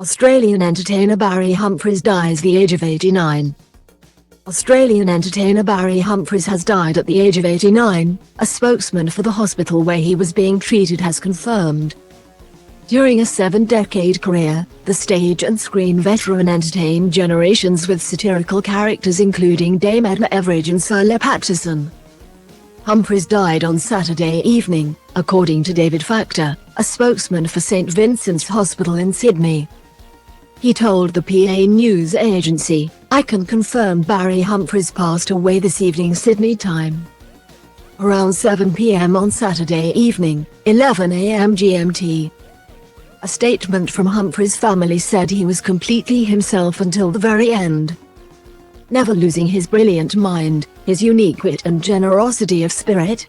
Australian entertainer Barry Humphries dies the age of 89. Australian entertainer Barry Humphries has died at the age of 89, a spokesman for the hospital where he was being treated has confirmed. During a 7-decade career, the stage and screen veteran entertained generations with satirical characters including Dame Edna, Everage and Sir Patterson. Humphries died on Saturday evening, according to David Faktor, a spokesman for St Vincent's Hospital in Sydney. He told the PA news agency, "I can confirm Barry Humphries passed away this evening Sydney time. Around 7 p.m. on Saturday evening, 11 a.m. GMT. A statement from Humphries' family said he was completely himself until the very end. Never losing his brilliant mind, his unique wit and generosity of spirit.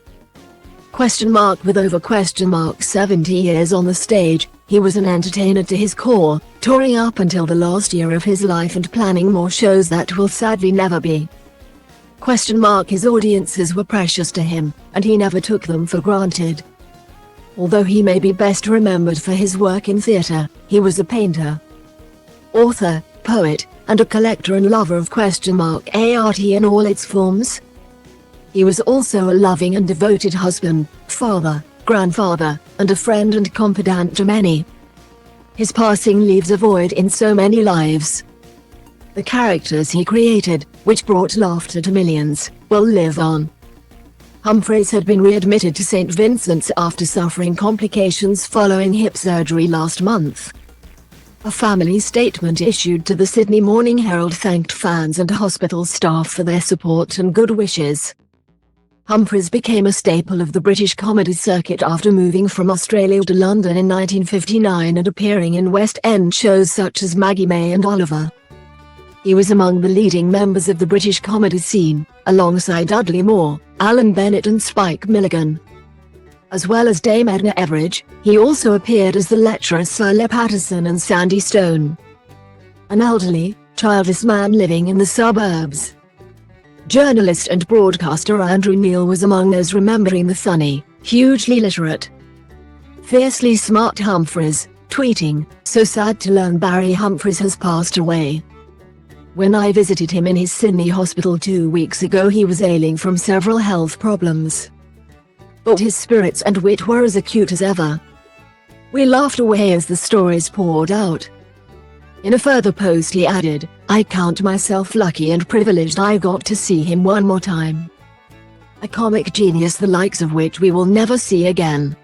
With over 70 years on the stage, he was an entertainer to his core, touring up until the last year of his life and planning more shows that will sadly never be. His audiences were precious to him, and he never took them for granted. Although he may be best remembered for his work in theatre, he was a painter, author, poet, and a collector and lover of art in all its forms. He was also a loving and devoted husband, father, grandfather, and a friend and confidant to many. His passing leaves a void in so many lives. The characters he created, which brought laughter to millions, will live on." Humphries had been readmitted to St Vincent's after suffering complications following hip surgery last month. A family statement issued to the Sydney Morning Herald thanked fans and hospital staff for their support and good wishes. Humphries became a staple of the British comedy circuit after moving from Australia to London in 1959 and appearing in West End shows such as Maggie May and Oliver. He was among the leading members of the British comedy scene, alongside Dudley Moore, Alan Bennett and Spike Milligan. As well as Dame Edna Everage, he also appeared as the lecturer Sir Patterson and Sandy Stone, an elderly, childless man living in the suburbs. Journalist and broadcaster Andrew Neil was among those remembering the funny, hugely literate, fiercely smart Humphries, tweeting, "So sad to learn Barry Humphries has passed away. When I visited him in his Sydney hospital 2 weeks ago he was ailing from several health problems. But his spirits and wit were as acute as ever. We laughed away as the stories poured out." In a further post he added, "I count myself lucky and privileged I got to see him one more time. A comic genius the likes of which we will never see again."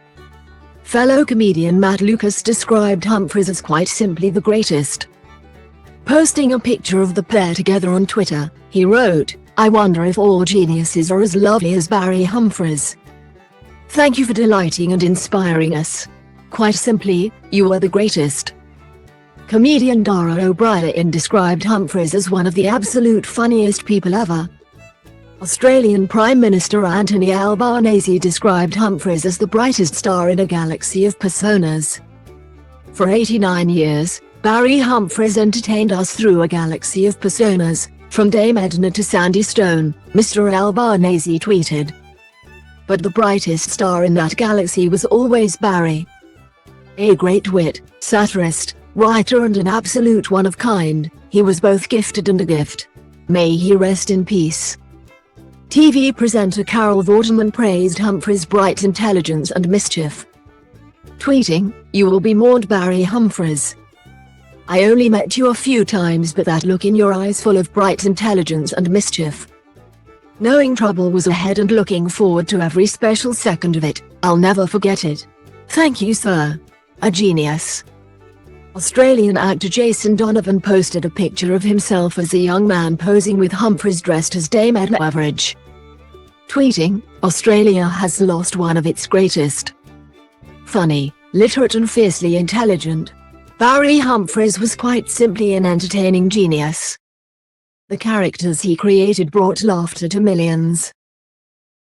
Fellow comedian Matt Lucas described Humphries as quite simply the greatest. Posting a picture of the pair together on Twitter, he wrote, "I wonder if all geniuses are as lovely as Barry Humphries. Thank you for delighting and inspiring us. Quite simply, you are the greatest." Comedian Dara O'Brien described Humphries as one of the absolute funniest people ever. Australian Prime Minister Anthony Albanese described Humphries as the brightest star in a galaxy of personas. For 89 years, Barry Humphries entertained us through a galaxy of personas, from Dame Edna to Sandy Stone, Mr. Albanese tweeted. But the brightest star in that galaxy was always Barry. A great wit, satirist, writer and an absolute one-of-kind, he was both gifted and a gift. May he rest in peace. TV presenter Carol Vorderman praised Humphries' bright intelligence and mischief, tweeting, "You will be mourned Barry Humphries. I only met you a few times but that look in your eyes full of bright intelligence and mischief. Knowing trouble was ahead and looking forward to every special second of it, I'll never forget it. Thank you sir. A genius." Australian actor Jason Donovan posted a picture of himself as a young man posing with Humphries dressed as Dame Edna Everage, tweeting, "Australia has lost one of its greatest. Funny, literate and fiercely intelligent. Barry Humphries was quite simply an entertaining genius. The characters he created brought laughter to millions."